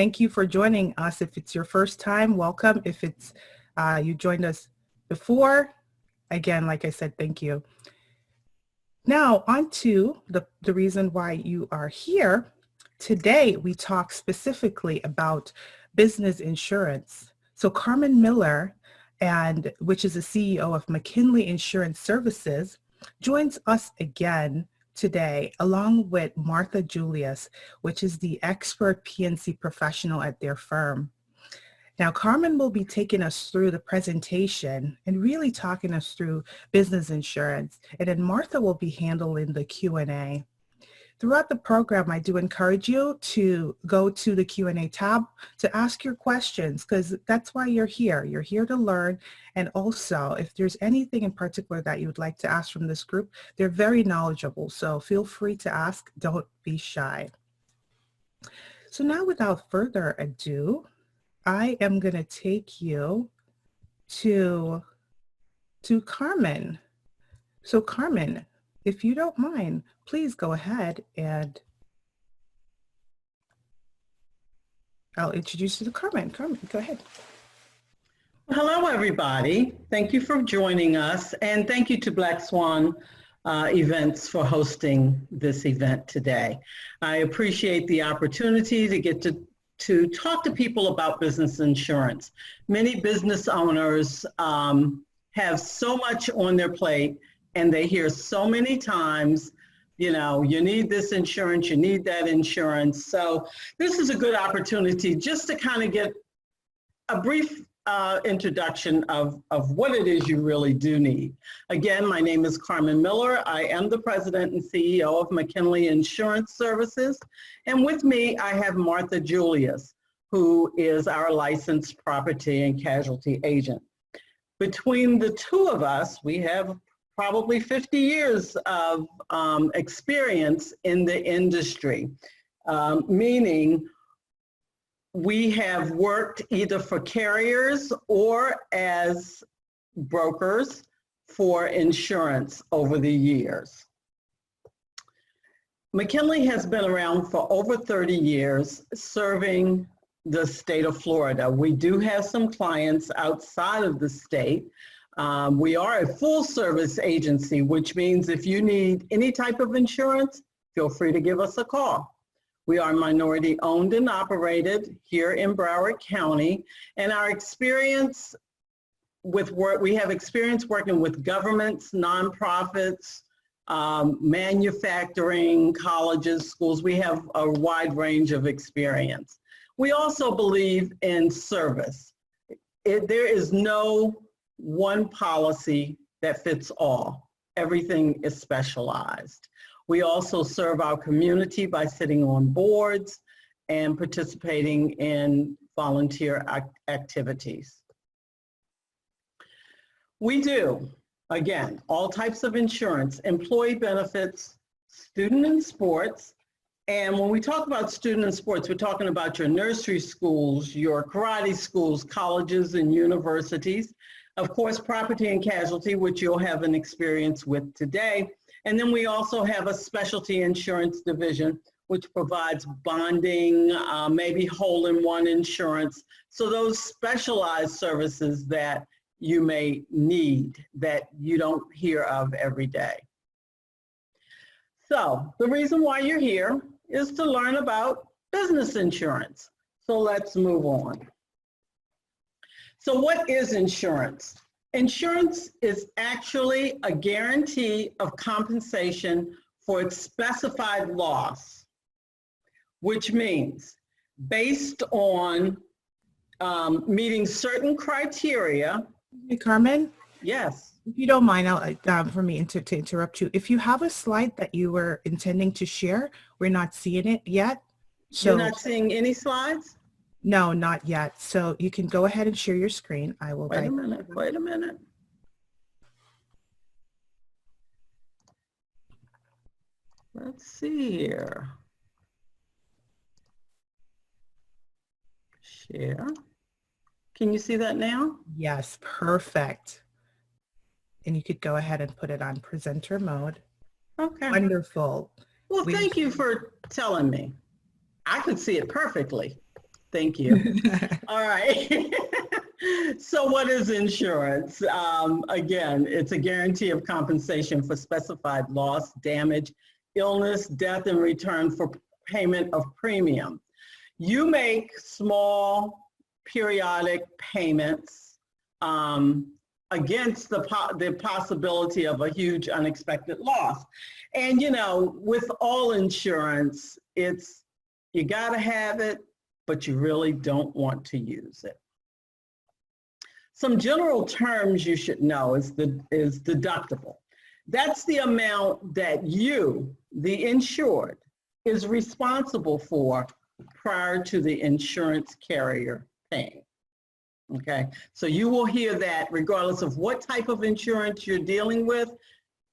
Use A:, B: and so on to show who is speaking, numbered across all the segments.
A: Thank you for joining us. If it's your first time, welcome. If it's you joined us before, again, like I said, thank you. Now, on to the reason why you are here. Today, we talk specifically about business insurance. So Carmen Miller, which is the CEO of McKinley Insurance Services, joins us again today, along with Martha Julius, which is the expert P&C professional at their firm. Now, Carmen will be taking us through the presentation and really talking us through business insurance, and then Martha will be handling the Q&A. Throughout the program, I do encourage you to go to the Q&A tab to ask your questions, because that's why you're here. You're here to learn, and also if there's anything in particular that you would like to ask from this group, they're very knowledgeable, so feel free to ask. Don't be shy. So now, without further ado, I am going to take you to Carmen. So Carmen, if you don't mind, please go ahead and I'll introduce you to Carmen. Carmen, go ahead.
B: Hello, everybody. Thank you for joining us, and thank you to Black Swan Events for hosting this event today. I appreciate the opportunity to get to talk to people about business insurance. Many business owners have so much on their plate, and they hear so many times, you know, you need this insurance, you need that insurance. So this is a good opportunity just to kind of get a brief introduction of what it is you really do need. Again, my name is Carmen Miller. I am the president and CEO of McKinley Insurance Services. And with me, I have Martha Julius, who is our licensed property and casualty agent. Between the two of us, we have probably 50 years of experience in the industry, meaning we have worked either for carriers or as brokers for insurance over the years. McKinley has been around for over 30 years serving the state of Florida. We do have some clients outside of the state. We are a full service agency, which means if you need any type of insurance, feel free to give us a call. We are minority owned and operated here in Broward County, and our experience with work, we have experience working with governments, nonprofits, manufacturing, colleges, schools. We have a wide range of experience. We also believe in service. There is no one policy that fits all. Everything is specialized. We also serve our community by sitting on boards and participating in volunteer activities. We do, again, all types of insurance, employee benefits, student and sports. And when we talk about student and sports, we're talking about your nursery schools, your karate schools, colleges and universities. Of course, property and casualty, which you'll have an experience with today. And then we also have a specialty insurance division, which provides bonding, maybe hole-in-one insurance. So those specialized services that you may need that you don't hear of every day. So the reason why you're here is to learn about business insurance. So let's move on. So what is insurance? Insurance is actually a guarantee of compensation for a specified loss, which means based on meeting certain criteria.
A: Hey, Carmen?
B: Yes.
A: If you don't mind, for me to interrupt you, if you have a slide that you were intending to share, we're not seeing it yet. So,
B: you're not seeing any slides?
A: No, not yet. So you can go ahead and share your screen. I will.
B: Wait a minute. Let's see here. Share. Can you see that now?
A: Yes, perfect. And you could go ahead and put it on presenter mode.
B: Okay.
A: Wonderful.
B: Well, thank you for telling me. I could see it perfectly. Thank you. All right. So what is insurance? Again, it's a guarantee of compensation for specified loss, damage, illness, death in return for payment of premium. You make small periodic payments against the possibility of a huge unexpected loss. And you know, with all insurance, you gotta have it, but you really don't want to use it. Some general terms you should know is deductible. That's the amount that you, the insured, is responsible for prior to the insurance carrier paying. Okay, so you will hear that regardless of what type of insurance you're dealing with,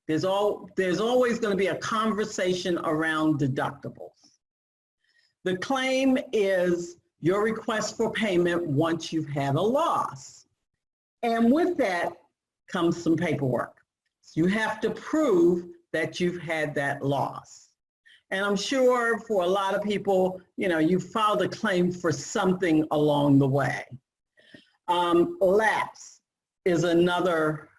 B: there's always going to be a conversation around deductibles. The claim is your request for payment once you've had a loss. And with that comes some paperwork. So you have to prove that you've had that loss. And I'm sure for a lot of people, you know, you filed a claim for something along the way. Lapse is another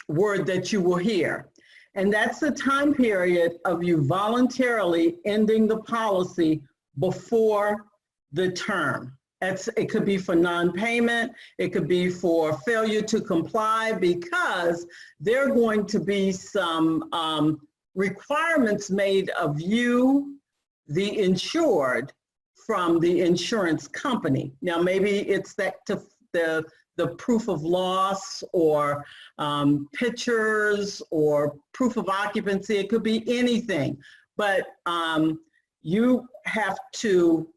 B: word that you will hear. And that's the time period of you voluntarily ending the policy before the term. It could be for non-payment, it could be for failure to comply, because there are going to be some requirements made of you, the insured, from the insurance company. Now, maybe it's the proof of loss, or pictures, or proof of occupancy. It could be anything, but you have to,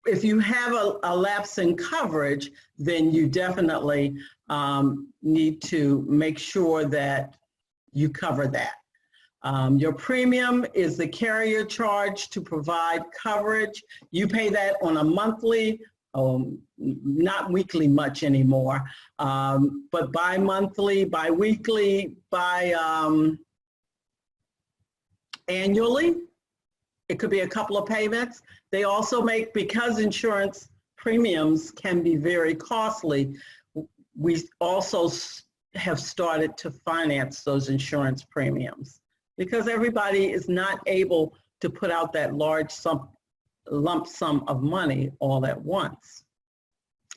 B: if you have a lapse in coverage, then you definitely need to make sure that you cover that. Your premium is the carrier charge to provide coverage. You pay that on a monthly, not weekly much anymore, but bi-monthly, bi-weekly, annually. It could be a couple of payments. They also make, because insurance premiums can be very costly, we also have started to finance those insurance premiums, because everybody is not able to put out that large lump sum of money all at once.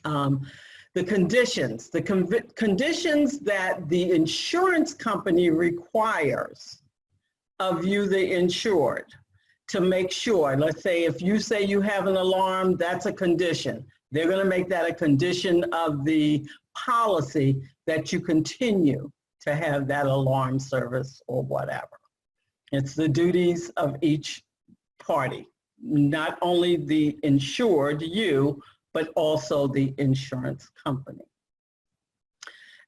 B: The conditions that the insurance company requires of you, the insured, to make sure, let's say if you say you have an alarm, that's a condition. They're going to make that a condition of the policy that you continue to have that alarm service or whatever. It's the duties of each party, not only the insured, you, but also the insurance company.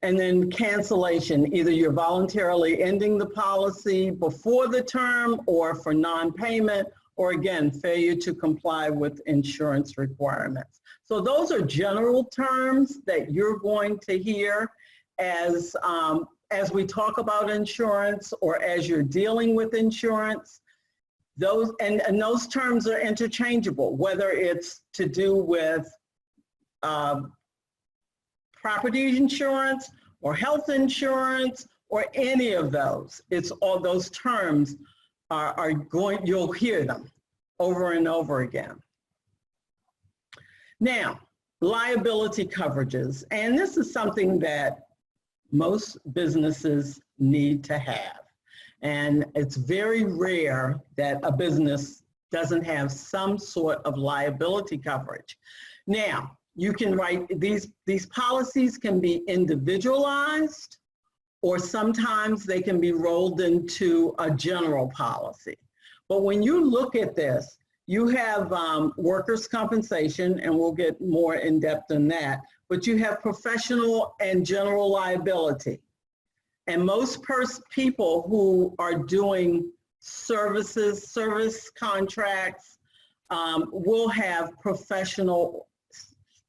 B: And then cancellation, either you're voluntarily ending the policy before the term, or for non-payment, or again, failure to comply with insurance requirements. So those are general terms that you're going to hear as we talk about insurance, or as you're dealing with insurance. Those terms are interchangeable, whether it's to do with property insurance or health insurance or any of those. It's all those terms you'll hear them over and over again. Now, liability coverages, and this is something that most businesses need to have. And it's very rare that a business doesn't have some sort of liability coverage. Now, you can write, these policies can be individualized, or sometimes they can be rolled into a general policy. But when you look at this, you have workers' compensation, and we'll get more in depth on that, but you have professional and general liability. And most people who are doing service contracts will have professional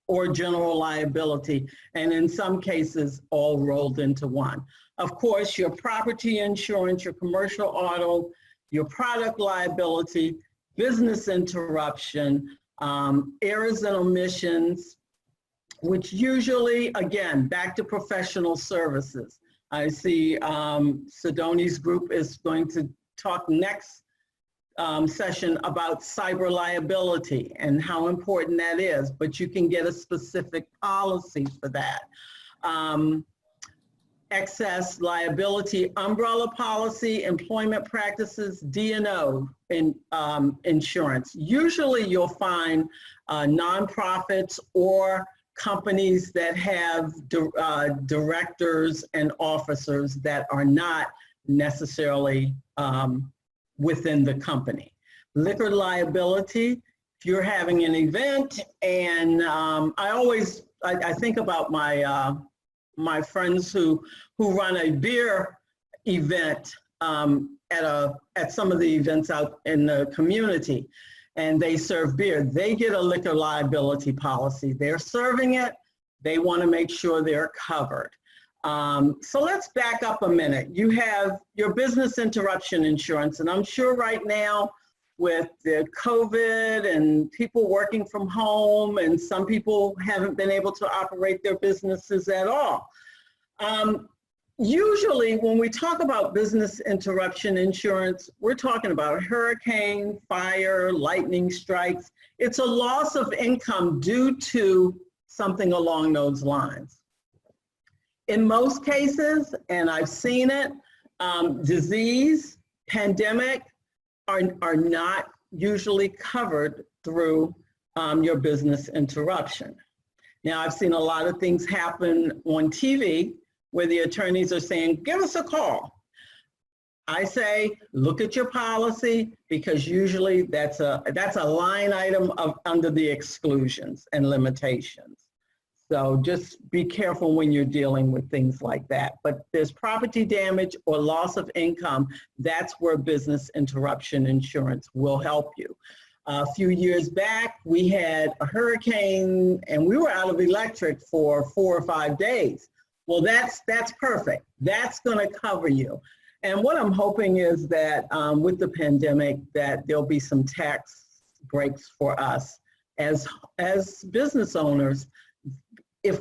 B: or general liability, and in some cases all rolled into one. Of course, your property insurance, your commercial auto, your product liability, business interruption, errors and omissions, which usually, again, back to professional services. I see Sidoni's group is going to talk next session about cyber liability and how important that is, but you can get a specific policy for that. Excess liability, umbrella policy, employment practices, D&O insurance. Usually you'll find nonprofits or companies that have directors and officers that are not necessarily within the company. Liquor liability, if you're having an event, and I think about my friends who run a beer event at some of the events out in the community, and they serve beer. They get a liquor liability policy. They're serving it. They want to make sure they're covered. So let's back up a minute. You have your business interruption insurance, and I'm sure right now with the COVID and people working from home, and some people haven't been able to operate their businesses at all. Usually when we talk about business interruption insurance, we're talking about hurricane, fire, lightning strikes. It's a loss of income due to something along those lines. In most cases, and I've seen it, disease, pandemic are not usually covered through your business interruption. Now, I've seen a lot of things happen on TV where the attorneys are saying, give us a call. I say, look at your policy, because usually that's a line item under the exclusions and limitations. So just be careful when you're dealing with things like that. But there's property damage or loss of income, that's where business interruption insurance will help you. A few years back, we had a hurricane and we were out of electric for 4 or 5 days. Well, that's perfect. That's gonna cover you. And what I'm hoping is that with the pandemic, that there'll be some tax breaks for us as business owners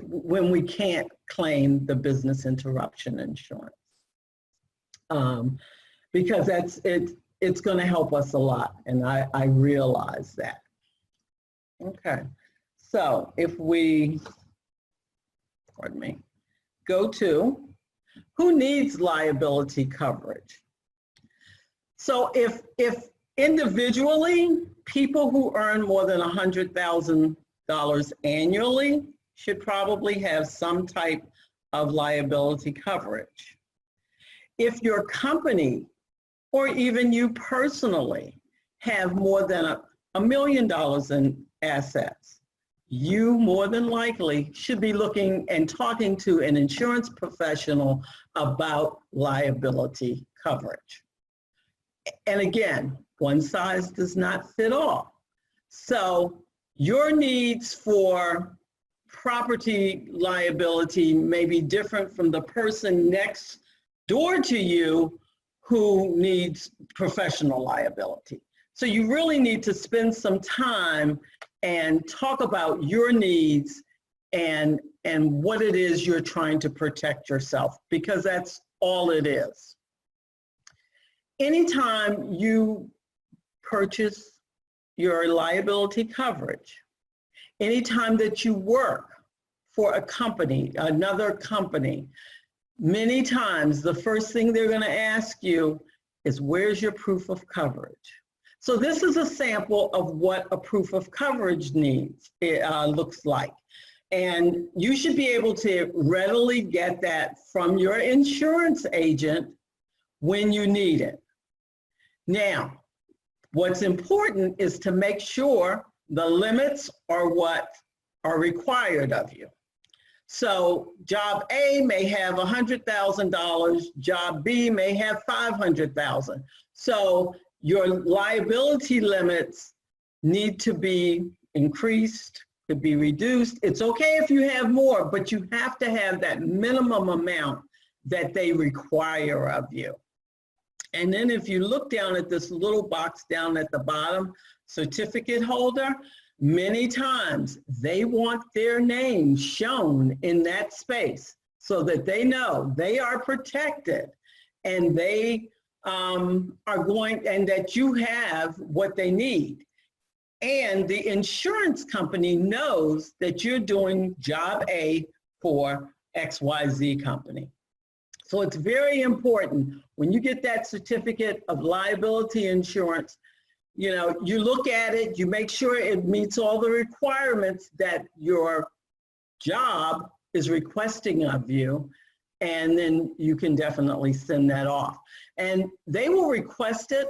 B: when we can't claim the business interruption insurance. Because it's gonna help us a lot, and I realize that. Okay, so if we, pardon me, go to who needs liability coverage? So if individually, people who earn more than $100,000 annually should probably have some type of liability coverage. If your company or even you personally have more than $1 million in assets, you more than likely should be looking and talking to an insurance professional about liability coverage. And again, one size does not fit all. So your needs for property liability may be different from the person next door to you who needs professional liability. So you really need to spend some time and talk about your needs and what it is you're trying to protect yourself, because that's all it is. Anytime you purchase your liability coverage, anytime that you work for a company, another company, many times the first thing they're going to ask you is, where's your proof of coverage? So this is a sample of what a proof of coverage looks like. And you should be able to readily get that from your insurance agent when you need it. Now, what's important is to make sure the limits are what are required of you. So job A may have $100,000, job B may have $500,000. So your liability limits need to be increased, to be reduced. It's okay if you have more, but you have to have that minimum amount that they require of you. And then if you look down at this little box down at the bottom, certificate holder, many times they want their name shown in that space so that they know they are protected and they are going, and that you have what they need. And the insurance company knows that you're doing job A for XYZ company. So it's very important when you get that certificate of liability insurance, you know, you look at it, you make sure it meets all the requirements that your job is requesting of you, and then you can definitely send that off. And they will request it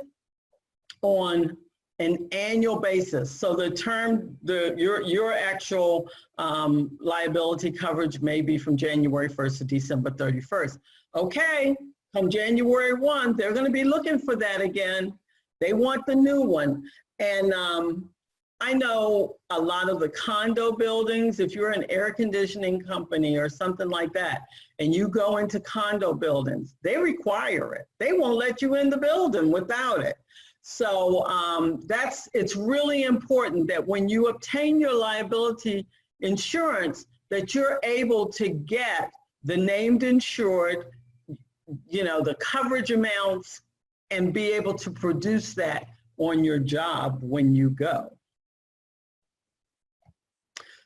B: on an annual basis. So the term, your actual liability coverage may be from January 1st to December 31st. Okay, come January 1, they're going to be looking for that again. They want the new one. And I know a lot of the condo buildings, if you're an air conditioning company or something like that, and you go into condo buildings, they require it. They won't let you in the building without it. So it's really important that when you obtain your liability insurance, that you're able to get the named insured, you know, the coverage amounts, and be able to produce that on your job when you go.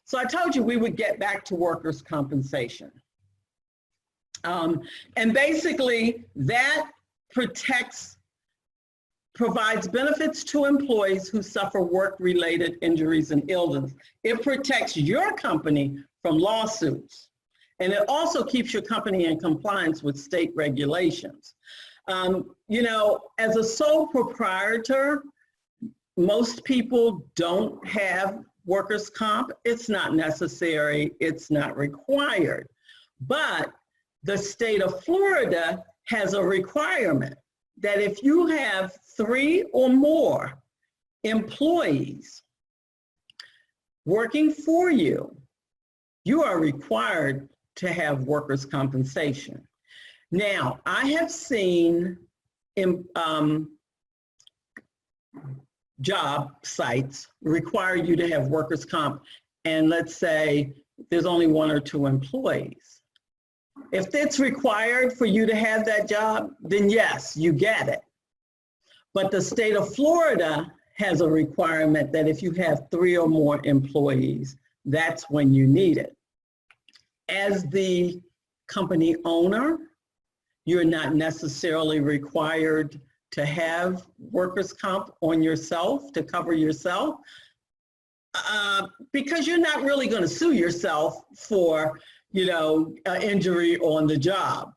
B: So I told you we would get back to workers' compensation. And basically that provides benefits to employees who suffer work-related injuries and illness. It protects your company from lawsuits. And it also keeps your company in compliance with state regulations. You know, as a sole proprietor, most people don't have workers' comp. It's not necessary, it's not required. But the state of Florida has a requirement that if you have 3 or more employees working for you, you are required to have workers' compensation. Now, I have seen job sites require you to have workers' comp, and let's say there's only 1 or 2 employees. If it's required for you to have that job, then yes, you get it. But the state of Florida has a requirement that if you have 3 or more employees, that's when you need it. As the company owner, you're not necessarily required to have workers' comp on yourself to cover yourself because you're not really going to sue yourself for, you know, injury on the job.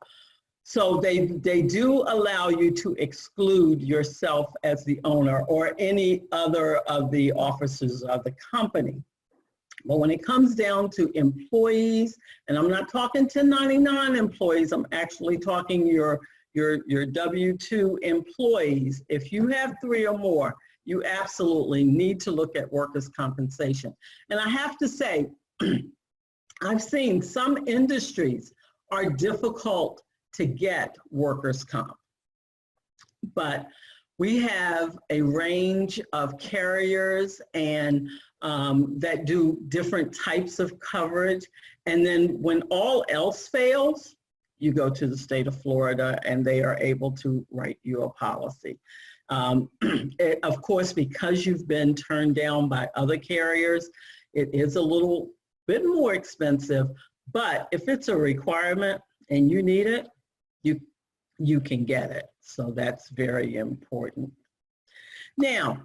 B: So they do allow you to exclude yourself as the owner or any other of the officers of the company. But when it comes down to employees, and I'm not talking 1099 employees, I'm actually talking your W-2 employees. If you have 3 or more, you absolutely need to look at workers' compensation. And I have to say, I've seen some industries are difficult to get workers' comp, but we have a range of carriers and that do different types of coverage. And then when all else fails, you go to the state of Florida and they are able to write you a policy. Of course, because you've been turned down by other carriers, it is a little bit more expensive, but if it's a requirement and you need it, you can get it. So that's very important. Now,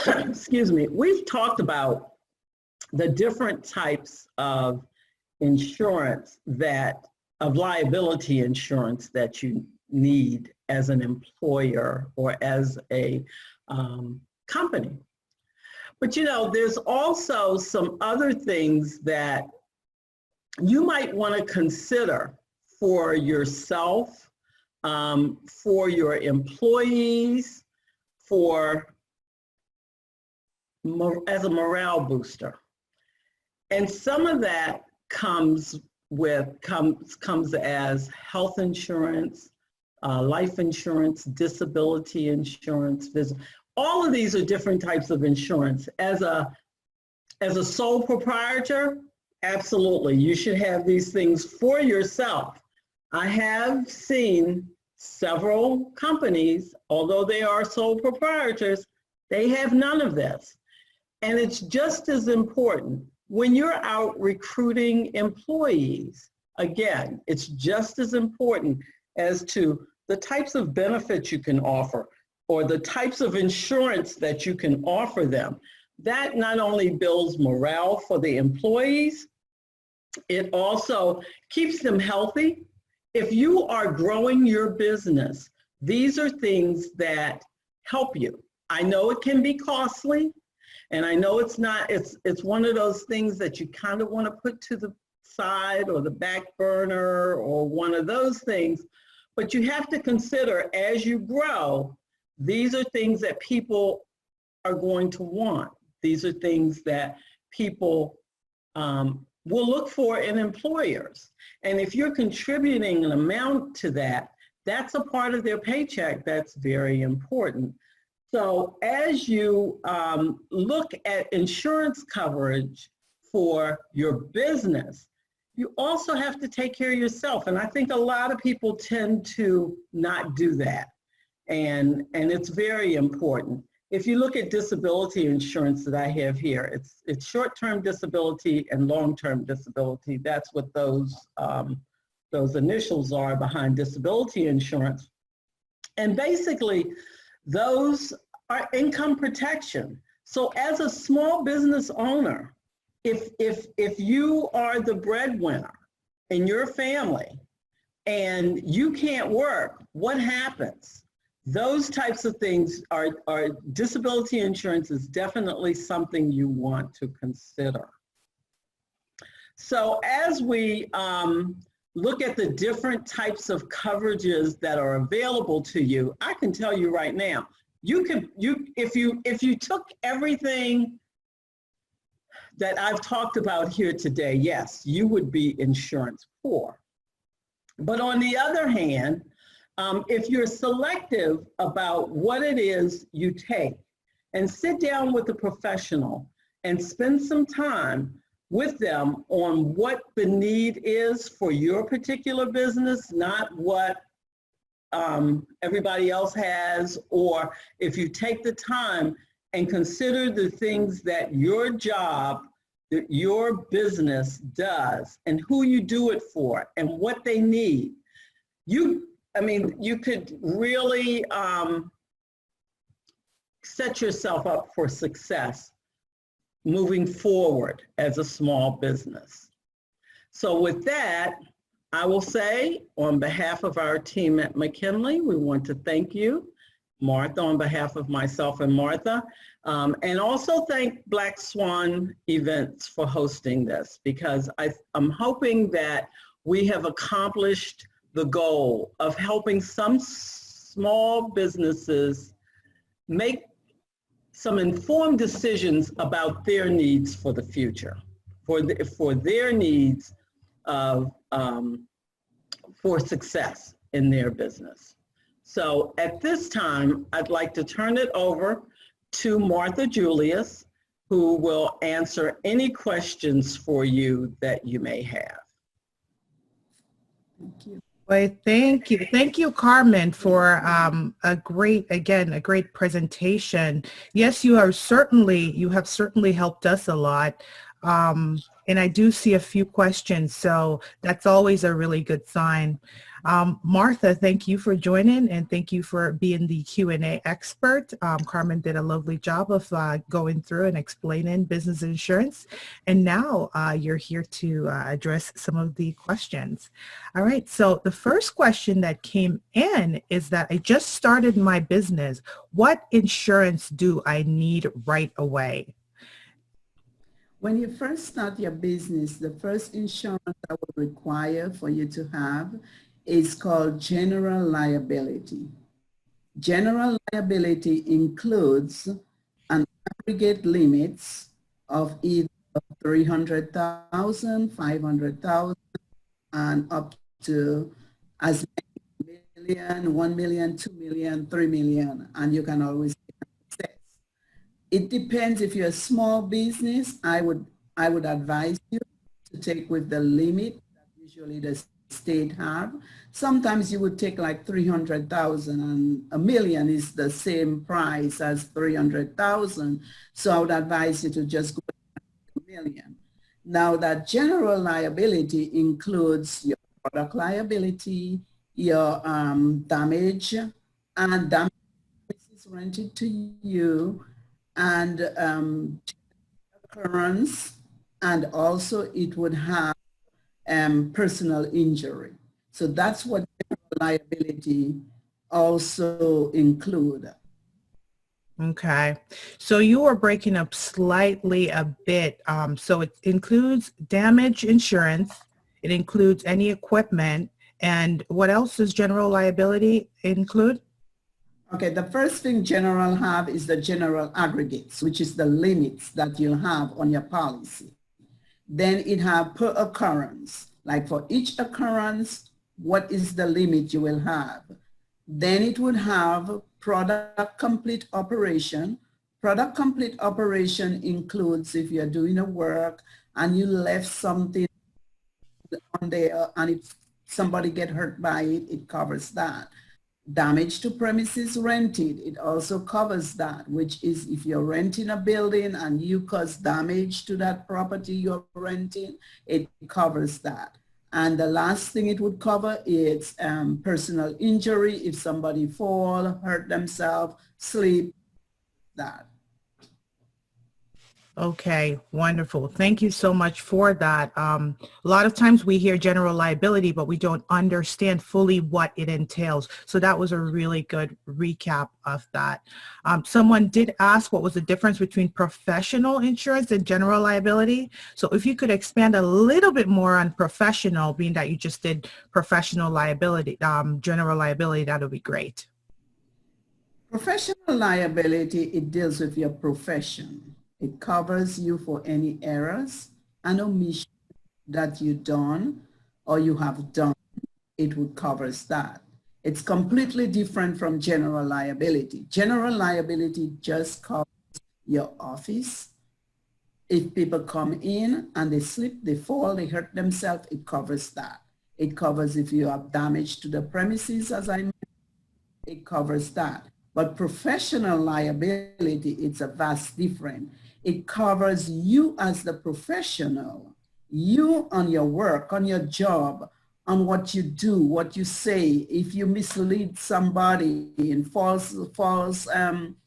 B: excuse me, we've talked about the different types of insurance of liability insurance that you need as an employer or as a company. But you know, there's also some other things that you might want to consider for yourself, for your employees, as a morale booster. And some of that comes as health insurance, life insurance, disability insurance, all of these are different types of insurance. As a As a sole proprietor, absolutely, you should have these things for yourself. I have seen several companies, although they are sole proprietors, they have none of this. And it's just as important when you're out recruiting employees. Again, it's just as important as to the types of benefits you can offer or the types of insurance that you can offer them. That not only builds morale for the employees, it also keeps them healthy. If you are growing your business, these are things that help you. I know it can be costly, and I know it's one of those things that you kind of want to put to the side or the back burner or one of those things, but you have to consider as you grow, these are things that people are going to want. These are things that people will look for in employers. And if you're contributing an amount to that, that's a part of their paycheck that's very important. So as you look at insurance coverage for your business, you also have to take care of yourself. And I think a lot of people tend to not do that. And it's very important. If you look at disability insurance that I have here, it's short-term disability and long-term disability. That's what those initials are behind disability insurance. And basically, those are income protection. So as a small business owner, if you are the breadwinner in your family and you can't work, what happens? Those types of things are disability insurance is definitely something you want to consider. So as we look at the different types of coverages that are available to you, I can tell you right now, if you took everything that I've talked about here today, yes, you would be insurance poor. But on the other hand, if you're selective about what it is you take and sit down with a professional and spend some time with them on what the need is for your particular business, not what everybody else has, or if you take the time and consider the things that your job, that your business does and who you do it for and what they need, you could really set yourself up for success moving forward as a small business. So with that, I will say on behalf of our team at McKinley, we want to thank you, Martha, on behalf of myself and Martha, and also thank Black Swan Events for hosting this, because I'm hoping that we have accomplished the goal of helping some small businesses make some informed decisions about their needs for the future, for their needs of, for success in their business. So at this time, I'd like to turn it over to Martha Julius, who will answer any questions for you that you may have.
A: Thank you. Well, thank you. Thank you, Carmen, for a great presentation. Yes, you have certainly helped us a lot. And I do see a few questions, so that's always a really good sign. Martha, thank you for joining, and thank you for being the Q&A expert. Carmen did a lovely job of going through and explaining business insurance, and now you're here to address some of the questions. All right, so the first question that came in is that I just started my business. What insurance do I need right away?
C: When you first start your business, the first insurance that will require for you to have is called general liability. General liability includes an aggregate limits of either 300,000, 500,000, and up to as many million, 1 million, 2 million, 3 million, and you can always get access. It depends. If you're a small business, I would advise you to take with the limit that usually the state have. Sometimes you would take like 300,000, and a million is the same price as 300,000. So I would advise you to just go with a million. Now that general liability includes your product liability, your damage, and damage is rented to you, and occurrence, and also it would have personal injury. So that's what general liability also include.
A: Okay. So you are breaking up slightly a bit. So it includes damage insurance. It includes any equipment. And what else does general liability include?
C: Okay, the first thing general have is the general aggregates, which is the limits that you have on your policy. Then it have per occurrence, like for each occurrence, what is the limit you will have? Then it would have product complete operation. Product complete operation includes if you're doing a work and you left something on there and if somebody get hurt by it, it covers that. Damage to premises rented, it also covers that, which is if you're renting a building and you cause damage to that property you're renting, it covers that. And the last thing it would cover is personal injury, if somebody fall, hurt themselves, sleep, that.
A: Okay, wonderful. Thank you so much for that. A lot of times we hear general liability, but we don't understand fully what it entails. So that was a really good recap of that. Someone did ask what was the difference between professional insurance and general liability. So if you could expand a little bit more on professional, being that you just did professional liability, general liability, that would be great.
C: Professional liability, it deals with your profession. It covers you for any errors and omissions that you done or you have done. It would cover that. It's completely different from general liability. General liability just covers your office. If people come in and they slip, they fall, they hurt themselves, it covers that. It covers if you have damage to the premises, as I mentioned, it covers that. But professional liability, it's a vast difference. It covers you as the professional, you on your work, on your job, on what you do, what you say. If you mislead somebody in false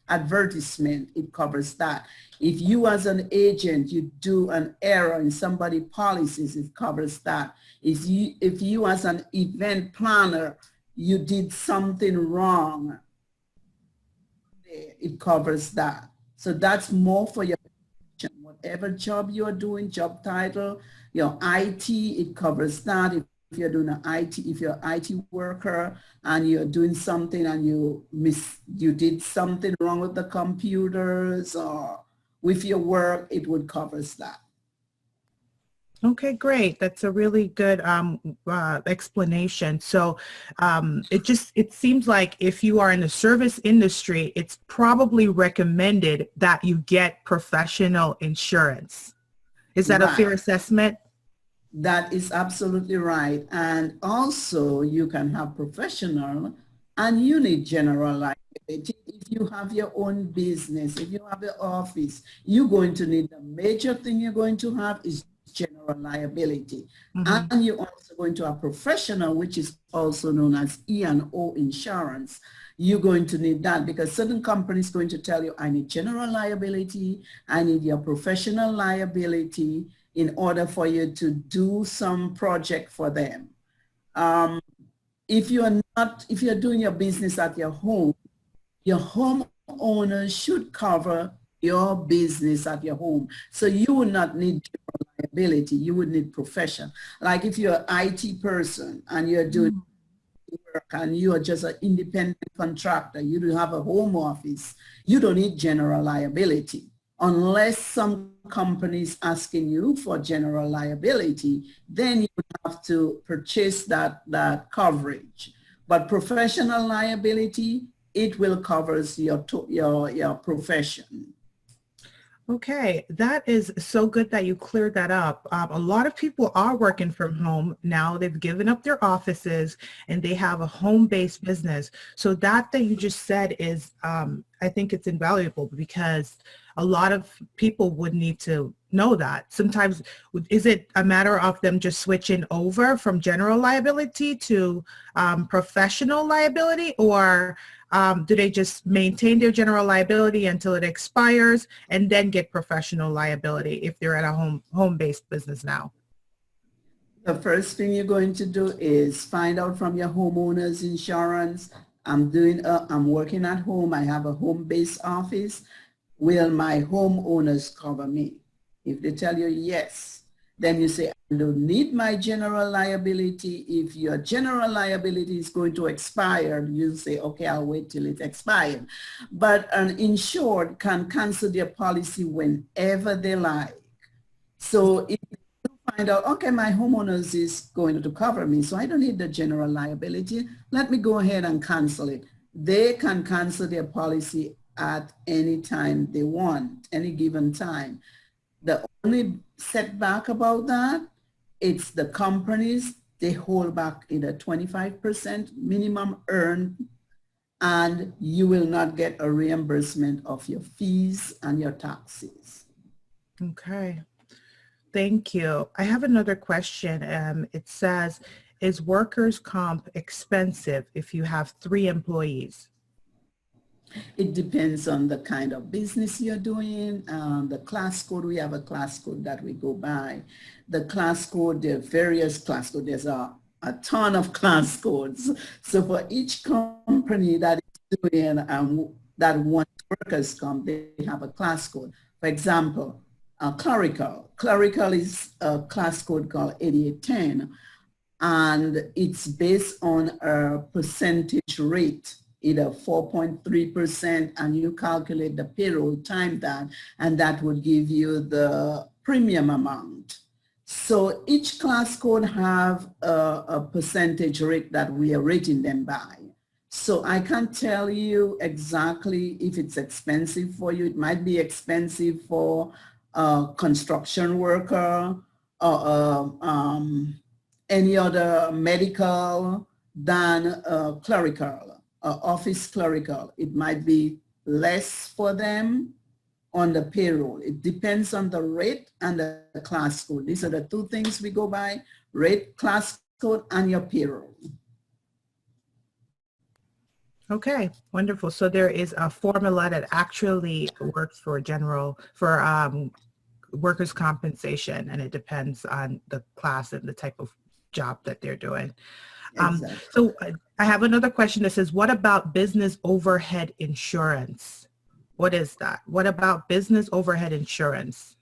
C: advertisement, it covers that. If you as an agent, you do an error in somebody's policies, it covers that. If you as an event planner, you did something wrong, it covers that. So that's more for your whatever job you're doing, job title, your IT, it covers that. If you're doing an IT, if you're an IT worker and you're doing something and you did something wrong with the computers or with your work, it would cover that.
A: Okay, great. That's a really good explanation. So it seems like if you are in the service industry, it's probably recommended that you get professional insurance. Is that a fair assessment?
C: That is absolutely right. And also you can have professional and you need general liability. If you have your own business, if you have your office, you're going to need, the major thing you're going to have is general liability. Mm-hmm. And you're also going to have professional, which is also known as E&O insurance. You're going to need that because certain companies going to tell you, I need general liability, I need your professional liability in order for you to do some project for them. If you're doing your business at your homeowner should cover your business at your home. So you would not need general liability, you would need profession. Like if you're an IT person and you're doing work and you are just an independent contractor, you don't have a home office, you don't need general liability. Unless some companies asking you for general liability, then you would have to purchase that coverage. But professional liability, it will cover your profession.
A: Okay, that is so good that you cleared that up. A lot of people are working from home now. They've given up their offices and they have a home-based business. So that you just said is, I think it's invaluable because a lot of people would need to know that. Sometimes, is it a matter of them just switching over from general liability to professional liability, or do they just maintain their general liability until it expires and then get professional liability if they're at a home-based business now?
C: The first thing you're going to do is find out from your homeowner's insurance. I'm working at home. I have a home-based office. Will my homeowners cover me? If they tell you yes, then you say, I don't need my general liability. If your general liability is going to expire, you say, okay, I'll wait till it expires. But an insured can cancel their policy whenever they like. So if you find out, okay, my homeowners is going to cover me, so I don't need the general liability, let me go ahead and cancel it. They can cancel their policy at any time they want, any given time. The only setback about that, it's the companies, they hold back either 25% minimum earned, and you will not get a reimbursement of your fees and your taxes.
A: Okay, thank you. I have another question. It says, is workers' comp expensive if you have 3 employees?
C: It depends on the kind of business you're doing. The class code, we have a class code that we go by. The class code, there are various class codes. There's a ton of class codes. So for each company that is doing that wants workers' comp, they have a class code. For example, clerical. Clerical is a class code called 8810, and it's based on a percentage rate, either 4.3%, and you calculate the payroll time that, and that would give you the premium amount. So each class code have a percentage rate that we are rating them by. So I can't tell you exactly if it's expensive for you. It might be expensive for a construction worker or any other medical than clerical. Office clerical. It might be less for them on the payroll. It depends on the rate and the class code. These are the 2 things we go by: rate, class code, and your payroll.
A: Okay, wonderful. So there is a formula that actually works for workers' compensation, and it depends on the class and the type of job that they're doing.
C: Exactly.
A: So I have another question that says, what about business overhead insurance? What is that? What about business overhead insurance?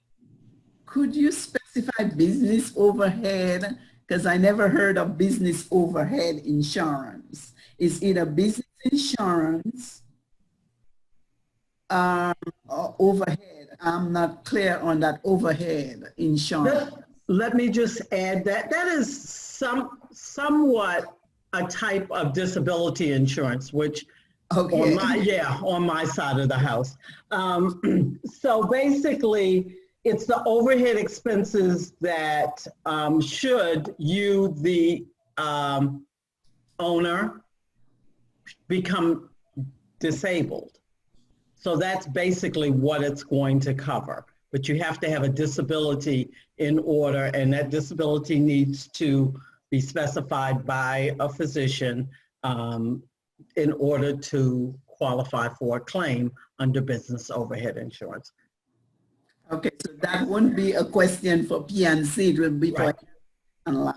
C: Could you specify business overhead? Because I never heard of business overhead insurance. It's either business insurance or overhead. I'm not clear on that overhead insurance.
B: Let me just add that is somewhat a type of disability insurance, which
C: Okay.
B: on my side of the house. So basically, it's the overhead expenses that should you, the owner, become disabled. So that's basically what it's going to cover. But you have to have a disability in order, and that disability needs to be specified by a physician in order to qualify for a claim under business overhead insurance.
C: Okay, so that wouldn't be a question for PNC. It would be for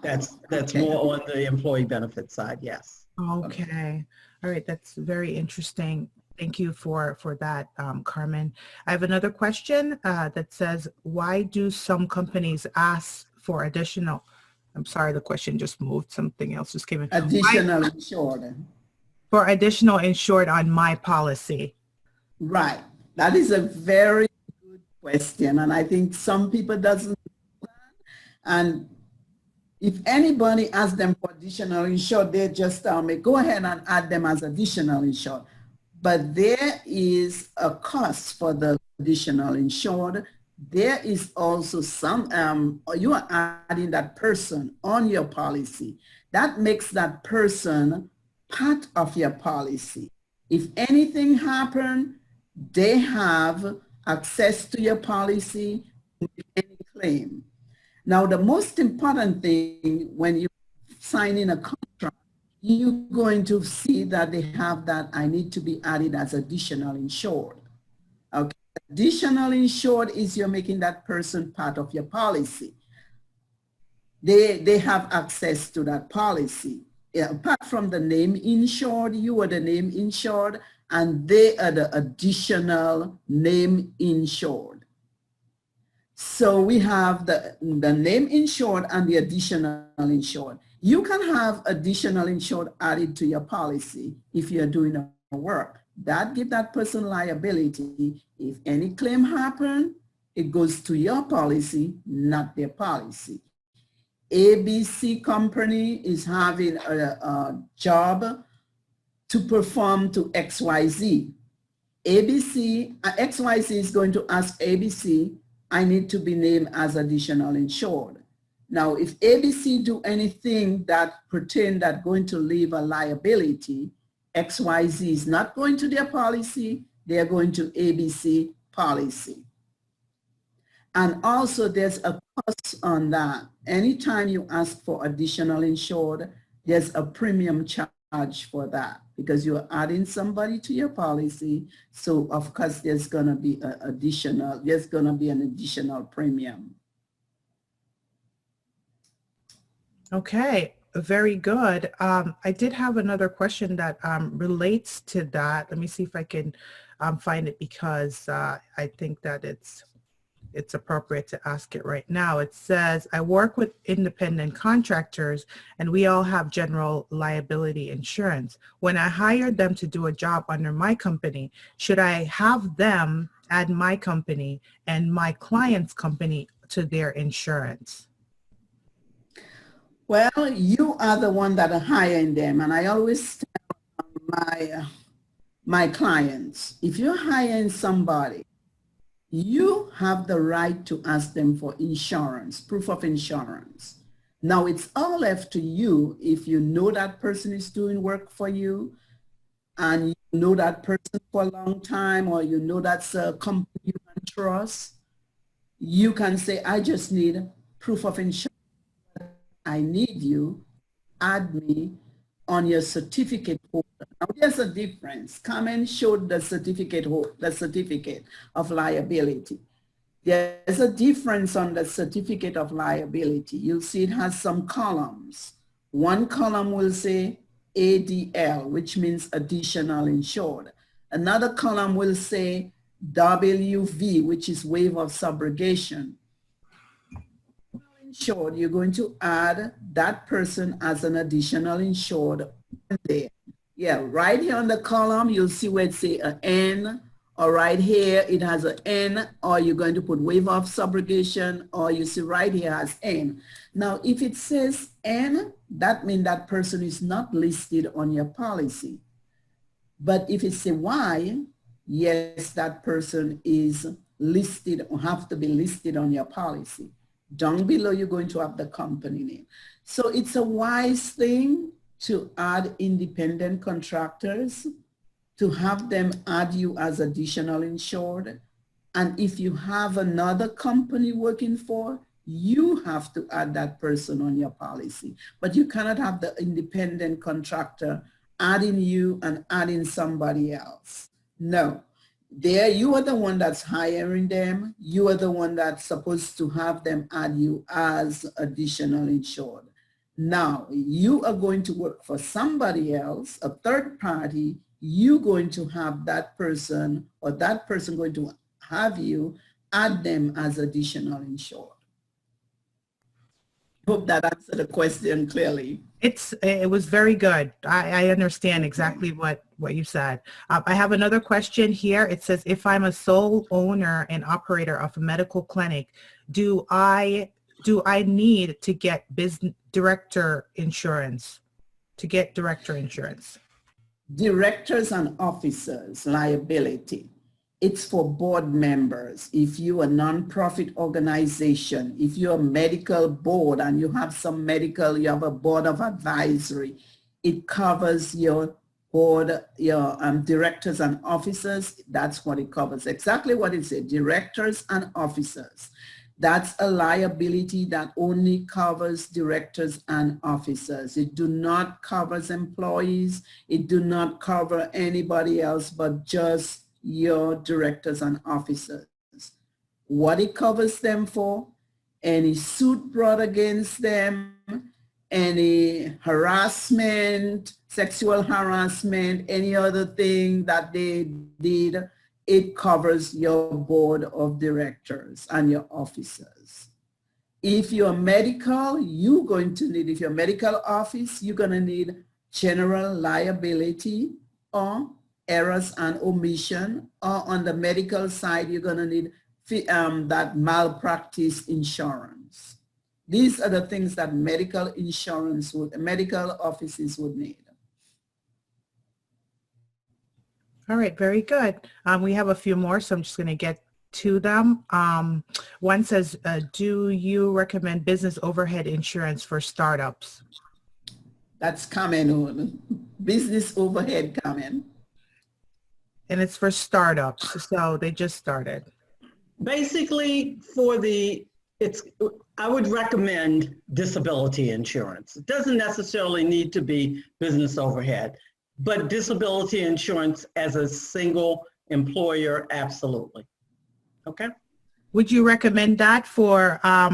B: That's
C: okay.
B: more on the employee benefit side, yes.
A: Okay. All right. That's very interesting. Thank you for that, Carmen. I have another question that says, why do some companies ask for additional, I'm sorry, the question just moved, something else just came in.
C: Additional insured.
A: For additional insured on my policy.
C: Right. That is a very good question. And I think some people doesn't know that. And if anybody asks them for additional insured, they just tell me, go ahead and add them as additional insured. But there is a cost for the additional insured, there is also some, you are adding that person on your policy. That makes that person part of your policy. If anything happens, they have access to your policy to make any claim. Now, the most important thing when you sign in a contract, you're going to see that they have that I need to be added as additional insured. Okay. Additional insured is you're making that person part of your policy. They have access to that policy. Apart from the name insured, you are the name insured, and they are the additional name insured. So we have the name insured and the additional insured. You can have additional insured added to your policy if you're doing a work. That gives that person liability. If any claim happen, it goes to your policy, not their policy. ABC company is having a job to perform to XYZ. XYZ is going to ask ABC, I need to be named as additional insured. Now, if ABC do anything that pertain that going to leave a liability, XYZ is not going to their policy, they're going to ABC policy. And also there's a cost on that. Anytime you ask for additional insured, there's a premium charge for that because you're adding somebody to your policy. So of course there's gonna be an additional premium.
A: Okay, very good. I did have another question that relates to that. Let me see if I can find it because I think that it's appropriate to ask it right now. It says, I work with independent contractors and we all have general liability insurance. When I hired them to do a job under my company, should I have them add my company and my client's company to their insurance?
C: Well, you are the one that are hiring them. And I always tell my clients, if you're hiring somebody, you have the right to ask them for insurance, proof of insurance. Now it's all left to you if you know that person is doing work for you and you know that person for a long time or you know that's a company you can trust, you can say, I just need proof of insurance. I need you, add me on your certificate holder. Now there's a difference. Come and show the certificate of liability. There's a difference on the certificate of liability. You'll see it has some columns. One column will say ADL, which means additional insured. Another column will say WV, which is waiver of subrogation. Insured, you're going to add that person as an additional insured there. Yeah, right here on the column, you'll see where it say an N, or right here it has an N, or you're going to put waiver of subrogation, or you see right here has N. Now, if it says N, that means that person is not listed on your policy. But if it say Y, yes, that person is listed or have to be listed on your policy. Down below, you're going to have the company name. So it's a wise thing to add independent contractors, to have them add you as additional insured. And if you have another company working for, you have to add that person on your policy. But you cannot have the independent contractor adding you and adding somebody else. No. There, you are the one that's hiring them. You are the one that's supposed to have them add you as additional insured. Now, you are going to work for somebody else, a third party. You're going to have that person or that person going to have you add them as additional insured. Hope that answered the question clearly.
A: It was very good. I understand exactly what you said. I have another question here. It says, if I'm a sole owner and operator of a medical clinic, do I need to get director insurance? Directors and officers liability
C: It's for board members. If you're a nonprofit organization, if you're a medical board and you have some medical, you have a board of advisory, it covers your board, your directors and officers. That's what it covers. Exactly what it said, directors and officers. That's a liability that only covers directors and officers. It do not covers employees. It do not cover anybody else but just your directors and officers. What it covers them for, any suit brought against them, any harassment, sexual harassment, any other thing that they did, it covers your board of directors and your officers. If you're medical, you're going to need, if you're medical office, you're going to need general liability or errors and omission, or on the medical side, you're going to need that malpractice insurance. These are the things that medical insurance would, medical offices would need.
A: All right, very good. We have a few more, so I'm just going to get to them. One says, do you recommend business overhead insurance for startups?
C: That's coming on. Business overhead coming.
A: And it's for startups, so they just started.
B: Basically, I would recommend disability insurance. It doesn't necessarily need to be business overhead, but disability insurance as a single employer, absolutely. Okay.
A: Would you recommend that for a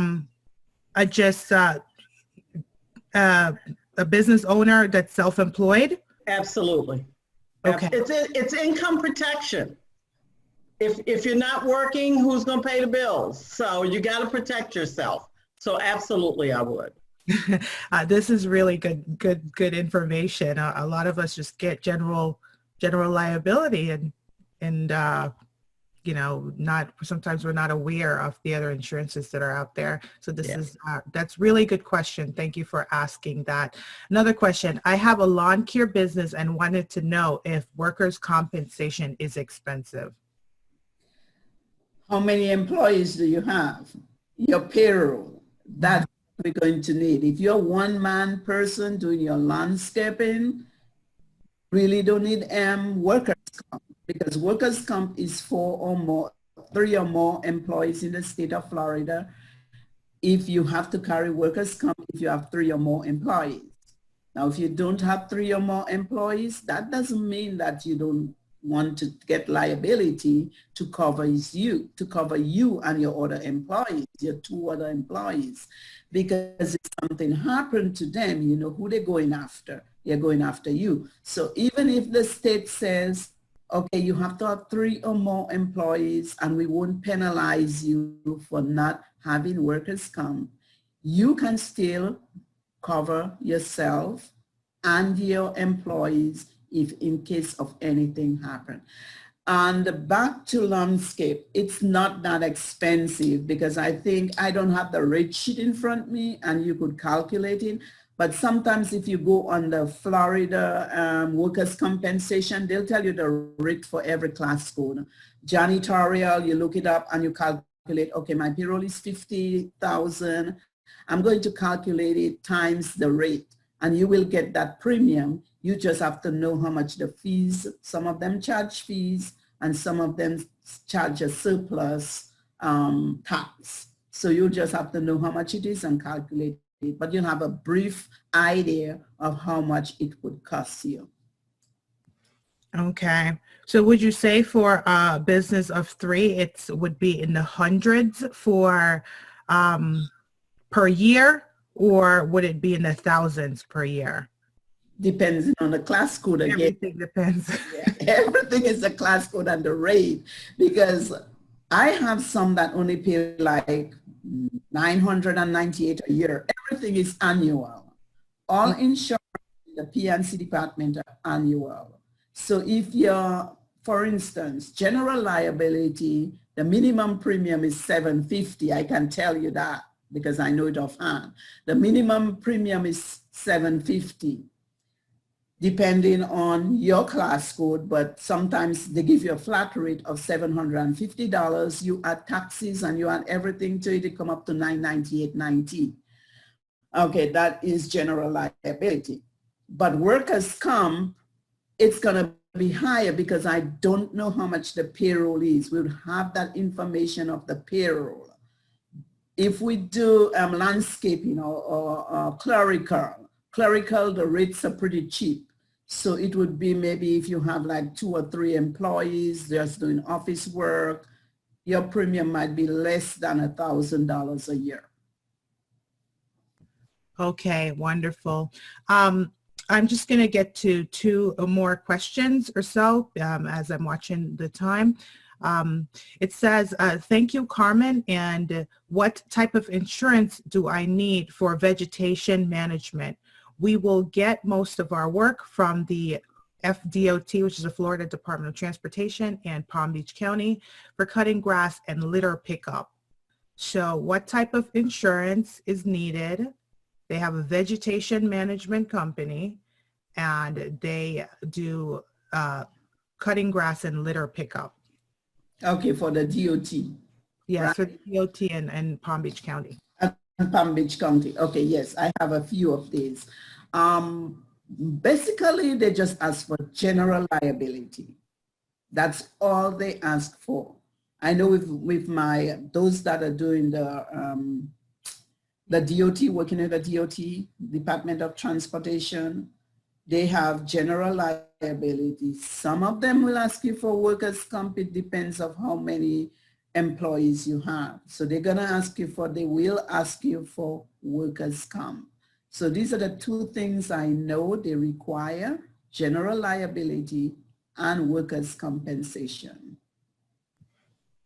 A: business owner that's self-employed?
B: Absolutely.
A: Okay.
B: It's income protection. If you're not working, who's going to pay the bills? So you got to protect yourself. So absolutely, I would.
A: This is really good information. A lot of us just get general liability and you know, sometimes we're not aware of the other insurances that are out there. So this is, that's really good question. Thank you for asking that. Another question, I have a lawn care business and wanted to know if workers' compensation is expensive.
C: How many employees do you have? Your payroll, that's what we're going to need. If you're a one-man person doing your landscaping, really don't need workers' comp, because workers' comp is 3 or more employees in the state of Florida. If you have to carry workers' comp, if you have 3 or more employees. Now, if you don't have 3 or more employees, that doesn't mean that you don't want to get liability to cover you and your other employees, your 2 other employees, because if something happened to them, you know who they're going after. They're going after you. So even if the state says, okay, you have to have 3 or more employees and we won't penalize you for not having workers' comp, you can still cover yourself and your employees if in case of anything happen. And back to landscape, it's not that expensive because I think I don't have the rate sheet in front of me and you could calculate it. But sometimes if you go on the Florida workers' compensation, they'll tell you the rate for every class code. Janitorial, you look it up and you calculate, okay, my payroll is 50,000. I'm going to calculate it times the rate and you will get that premium. You just have to know how much the fees, some of them charge fees and some of them charge a surplus tax. So you just have to know how much it is and calculate it, but you'll have a brief idea of how much it would cost you.
A: Okay. So would you say for a business of 3, it would be in the hundreds for per year, or would it be in the thousands per year?
C: Depends on the class code again.
A: Everything depends.
C: Yeah, everything is the class code and the rate, because I have some that only pay like $998 a year. Everything is annual. All insurance in the P&C department are annual. So if you're, for instance, general liability, the minimum premium is $750. I can tell you that because I know it offhand. The minimum premium is $750. depending on your class code, but sometimes they give you a flat rate of $750. You add taxes and you add everything to it, it come up to $998.19. Okay, that is general liability. But workers' comp, it's gonna be higher because I don't know how much the payroll is. We'll have that information of the payroll. If we do landscaping or clerical, the rates are pretty cheap. So it would be maybe if you have like 2 or 3 employees just doing office work, your premium might be less than $1,000 a year.
A: Okay, wonderful. I'm just going to get to 2 more questions or so as I'm watching the time. It says, thank you, Carmen. And what type of insurance do I need for vegetation management? We will get most of our work from the FDOT, which is the Florida Department of Transportation, and Palm Beach County for cutting grass and litter pickup. So what type of insurance is needed? They have a vegetation management company, and they do cutting grass and litter pickup.
C: Okay, for the DOT.
A: Yes,
C: right?
A: for the DOT and Palm Beach County.
C: Palm Beach County. Okay, yes, I have a few of these. Basically, they just ask for general liability. That's all they ask for. I know with those that are doing the DOT, working at the DOT, Department of Transportation, they have general liability. Some of them will ask you for workers' comp. It depends on how many employees you have. So they will ask you for workers' comp. So these are the 2 things I know they require: general liability and workers' compensation.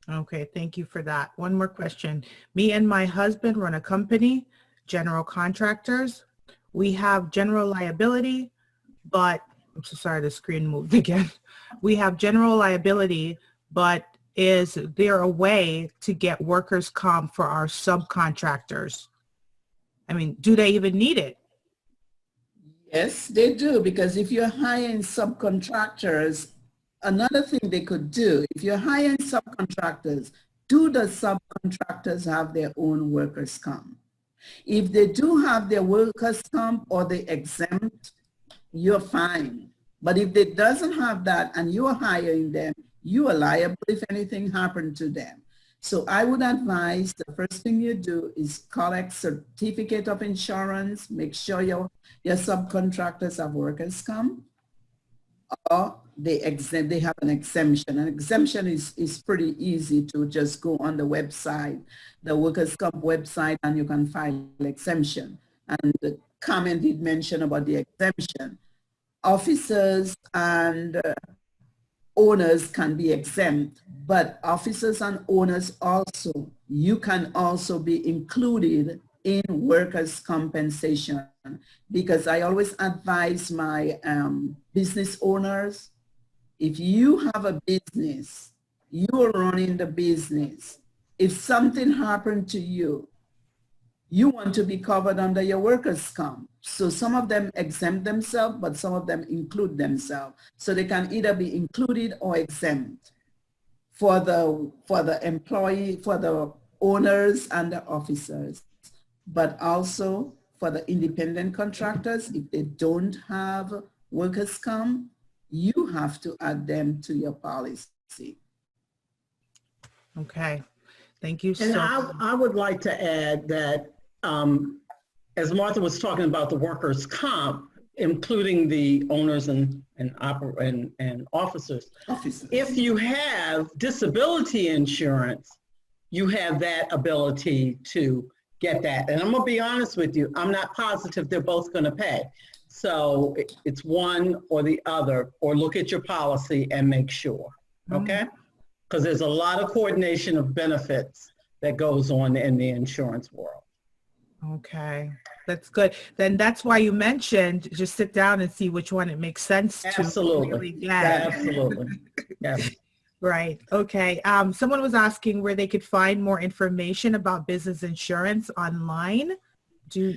A: Okay, thank you for that. One more question. Me and my husband run a company, general contractors. We have general liability, but I'm so sorry, the screen moved again. We have general liability, but is there a way to get workers' comp for our subcontractors? I mean, do they even need it?
C: Yes, they do, because if you're hiring subcontractors, another thing they could do, if you're hiring subcontractors, do the subcontractors have their own workers' comp? If they do have their workers' comp or they exempt, you're fine. But if they doesn't have that and you're hiring them, you are liable if anything happened to them. So I would advise the first thing you do is collect certificate of insurance, make sure your subcontractors have workers' comp, or they have an exemption. An exemption is pretty easy to just go on the website, the workers' comp website, and you can file exemption. And the comment did mention about the exemption. Officers and owners can be exempt, but officers and owners also, you can also be included in workers' compensation, because I always advise my business owners, if you have a business, you are running the business, if something happened to you, you want to be covered under your workers' comp. So some of them exempt themselves, but some of them include themselves. So they can either be included or exempt for the employee, for the owners and the officers, but also for the independent contractors. If they don't have workers' comp, you have to add them to your policy.
A: Okay, thank you so
B: And
A: much.
B: I would like to add that as Martha was talking about the workers' comp, including the owners and officers, if you have disability insurance, you have that ability to get that. And I'm going to be honest with you, I'm not positive they're both going to pay. So it's one or the other, or look at your policy and make sure, okay? Because there's a lot of coordination of benefits that goes on in the insurance world.
A: Okay, that's good. Then that's why you mentioned just sit down and see which one it makes sense to really get.
B: Absolutely. Yes.
A: Right. Okay. Someone was asking where they could find more information about business insurance online. Do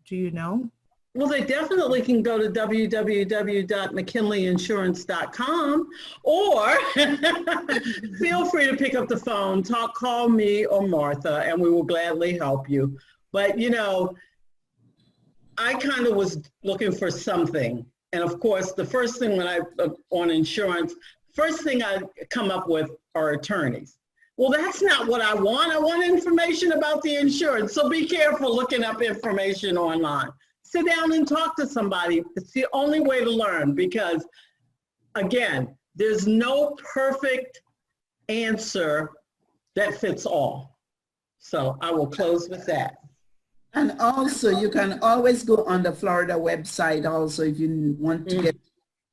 A: you know?
B: Well, they definitely can go to www.mckinleyinsurance.com, or feel free to pick up the phone, call me or Martha, and we will gladly help you. But, you know, I kind of was looking for something. And of course, the first thing on insurance, first thing I come up with are attorneys. Well, that's not what I want. I want information about the insurance. So be careful looking up information online. Sit down and talk to somebody. It's the only way to learn, because, again, there's no perfect answer that fits all. So I will close with that.
C: And also, you can always go on the Florida website also if you want to get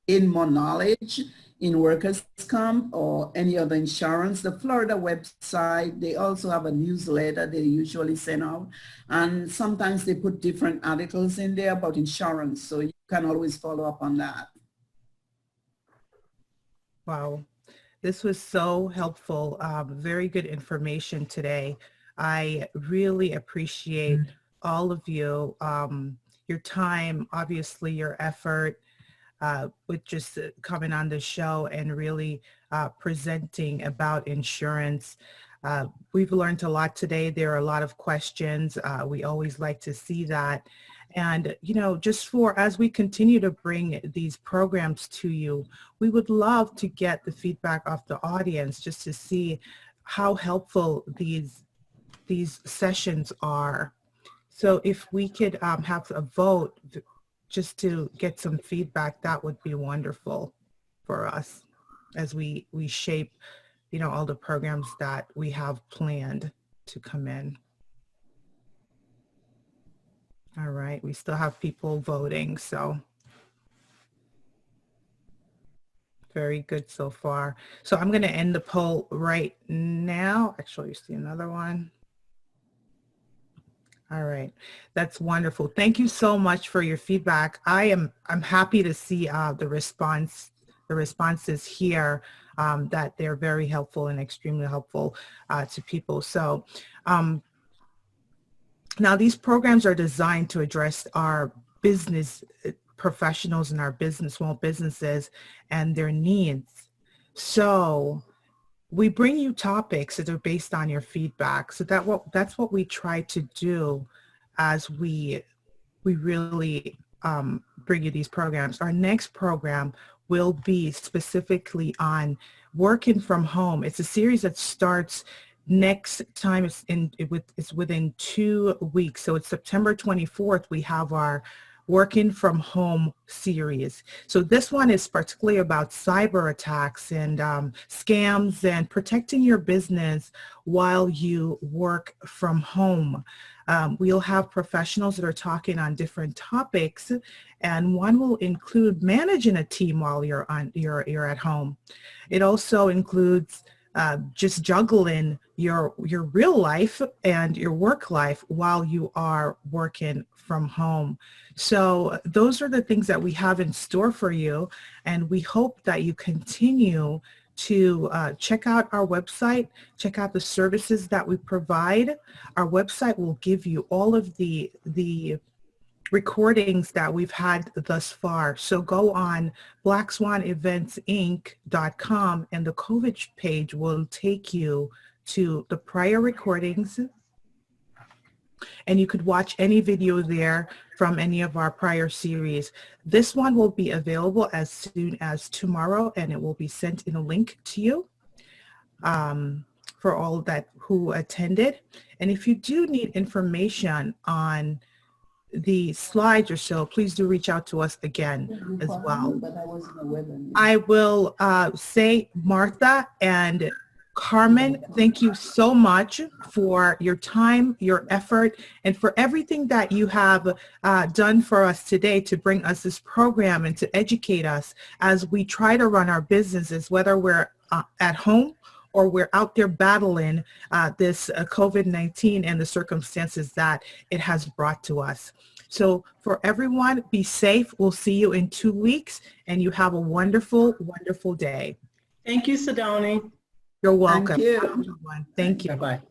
C: in more knowledge in workers' comp or any other insurance. The Florida website, they also have a newsletter they usually send out. And sometimes they put different articles in there about insurance. So you can always follow up on that.
A: Wow. This was so helpful. Very good information today. I really appreciate all of you, your time, obviously your effort, with just coming on the show and really presenting about insurance. We've learned a lot today. There are a lot of questions. We always like to see that. And, you know, just as we continue to bring these programs to you, we would love to get the feedback of the audience just to see how helpful these sessions are. So if we could have a vote just to get some feedback, that would be wonderful for us as we shape, you know, all the programs that we have planned to come in. All right, we still have people voting, so very good so far. So I'm going to end the poll right now. Actually, you see another one. All right, that's wonderful. Thank you so much for your feedback. I'm happy to see the responses here, that they're very helpful and extremely helpful to people. So now these programs are designed to address our business professionals and our small businesses and their needs. So we bring you topics that are based on your feedback. So that's what we try to do as we really bring you these programs. Our next program will be specifically on working from home. It's a series that starts next time. It's within 2 weeks. So it's September 24th. We have our Working from Home series. So this one is particularly about cyber attacks and scams and protecting your business while you work from home. We'll have professionals that are talking on different topics, and one will include managing a team while you're at home. It also includes just juggling your real life and your work life while you are working from home. So those are the things that we have in store for you, and we hope that you continue to check out our website, check out the services that we provide. Our website will give you all of the recordings that we've had thus far. So go on blackswaneventsinc.com, and the COVID page will take you to the prior recordings, and you could watch any video there from any of our prior series. This one will be available as soon as tomorrow, and it will be sent in a link to you for all that who attended. And if you do need information on the slides or so, please do reach out to us again as well. I will say, Martha and Carmen, thank you so much for your time, your effort, and for everything that you have done for us today to bring us this program and to educate us as we try to run our businesses, whether we're at home or we're out there battling this COVID-19 and the circumstances that it has brought to us. So for everyone, be safe. We'll see you in 2 weeks, and you have a wonderful, wonderful day.
B: Thank you, Sidoni.
A: You're welcome.
C: Thank you.
A: Thank you.
B: Bye-bye.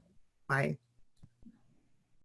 A: Bye.